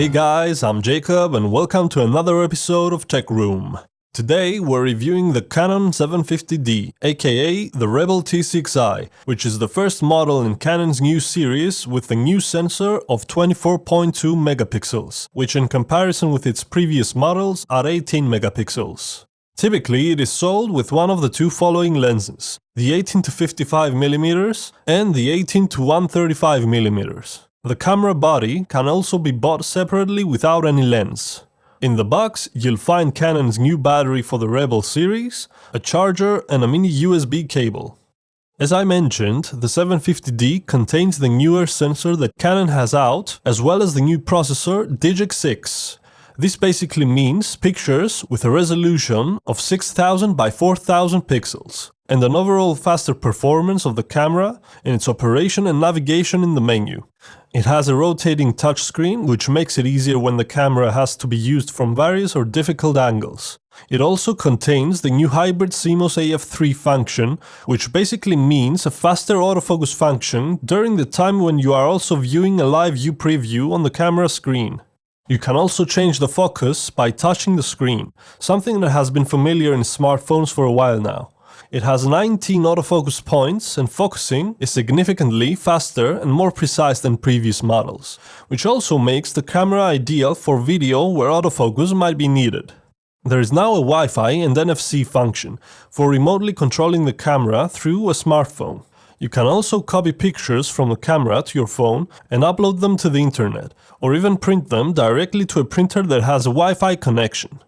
Hey guys, I'm Jacob and welcome to another episode of Tech Room. Today we're reviewing the Canon 750D, aka the Rebel T6i, which is the first model in Canon's new series with a new sensor of 24.2 megapixels, which in comparison with its previous models are 18 megapixels. Typically it is sold with one of the two following lenses, the 18-55mm and the 18-135mm. The camera body can also be bought separately without any lens. In the box, you'll find Canon's new battery for the Rebel series, a charger and a mini USB cable. As I mentioned, the 750D contains the newer sensor that Canon has out, as well as the new processor Digic-6. This basically means pictures with a resolution of 6000 by 4000 pixels, and an overall faster performance of the camera in its operation and navigation in the menu. It has a rotating touchscreen, which makes it easier when the camera has to be used from various or difficult angles. It also contains the new hybrid CMOS AF3 function, which basically means a faster autofocus function during the time when you are also viewing a live view preview on the camera screen. You can also change the focus by touching the screen, something that has been familiar in smartphones for a while now. It has 19 autofocus points and focusing is significantly faster and more precise than previous models, which also makes the camera ideal for video where autofocus might be needed. There is now a Wi-Fi and NFC function for remotely controlling the camera through a smartphone. You can also copy pictures from the camera to your phone and upload them to the internet, or even print them directly to a printer that has a Wi-Fi connection.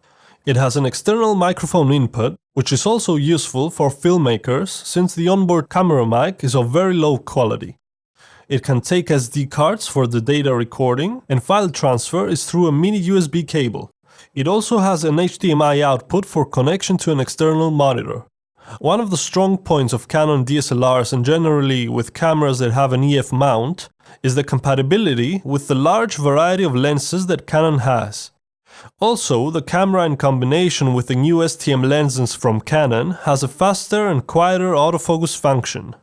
It has an external microphone input, which is also useful for filmmakers since the onboard camera mic is of very low quality. It can take SD cards for the data recording, and file transfer is through a mini USB cable. It also has an HDMI output for connection to an external monitor. One of the strong points of Canon DSLRs and generally with cameras that have an EF mount is the compatibility with the large variety of lenses that Canon has. Also, the camera in combination with the new STM lenses from Canon has a faster and quieter autofocus function.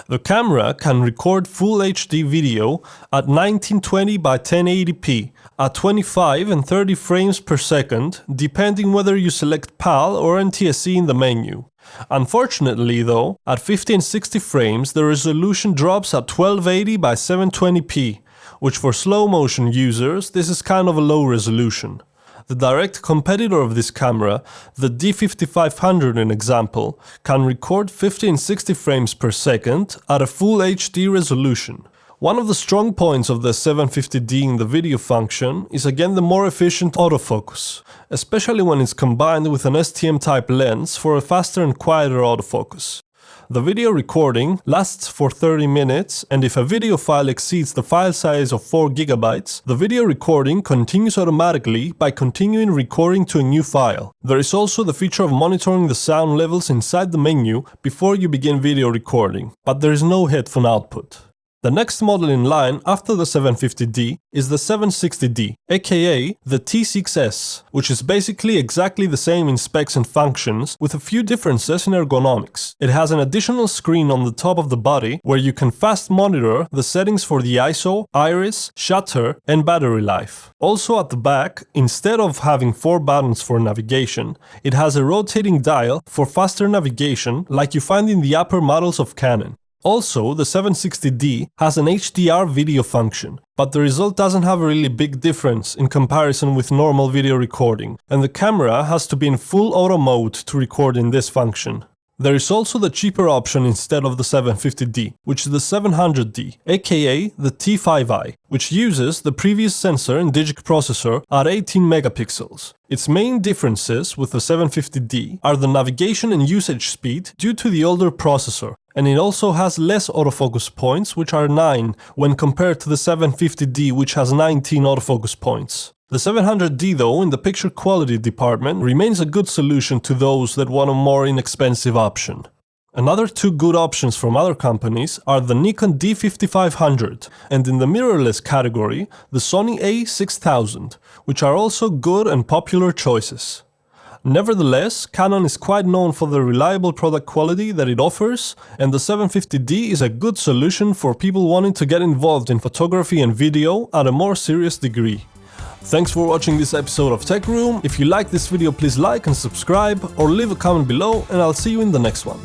The camera can record full HD video at 1920 by 1080p at 25 and 30 frames per second, depending whether you select PAL or NTSC in the menu. Unfortunately though, at 50 and 60 frames the resolution drops at 1280 by 720p, which for slow motion users this is kind of a low resolution. The direct competitor of this camera, the D5500 in example, can record 50 and 60 frames per second at a full HD resolution. One of the strong points of the 750D in the video function is again the more efficient autofocus, especially when it's combined with an STM type lens for a faster and quieter autofocus. The video recording lasts for 30 minutes, and if a video file exceeds the file size of 4 GB, the video recording continues automatically by continuing recording to a new file. There is also the feature of monitoring the sound levels inside the menu before you begin video recording, but there is no headphone output. The next model in line after the 750D is the 760D, aka the T6s, which is basically exactly the same in specs and functions with a few differences in ergonomics. It has an additional screen on the top of the body where you can fast monitor the settings for the ISO, iris, shutter and battery life. Also at the back, instead of having 4 buttons for navigation, it has a rotating dial for faster navigation like you find in the upper models of Canon. Also, the 760D has an HDR video function, but the result doesn't have a really big difference in comparison with normal video recording, and the camera has to be in full auto mode to record in this function. There is also the cheaper option instead of the 750D, which is the 700D, aka the T5i, which uses the previous sensor and Digic processor at 18 megapixels. Its main differences with the 750D are the navigation and usage speed due to the older processor, and it also has less autofocus points, which are 9, when compared to the 750D, which has 19 autofocus points. The 700D though, in the picture quality department, remains a good solution to those that want a more inexpensive option. Another two good options from other companies are the Nikon D5500 and in the mirrorless category, the Sony A6000, which are also good and popular choices. Nevertheless, Canon is quite known for the reliable product quality that it offers, and the 750D is a good solution for people wanting to get involved in photography and video at a more serious degree. Thanks for watching this episode of Tech Room. If you like this video, please like and subscribe or leave a comment below, and I'll see you in the next one.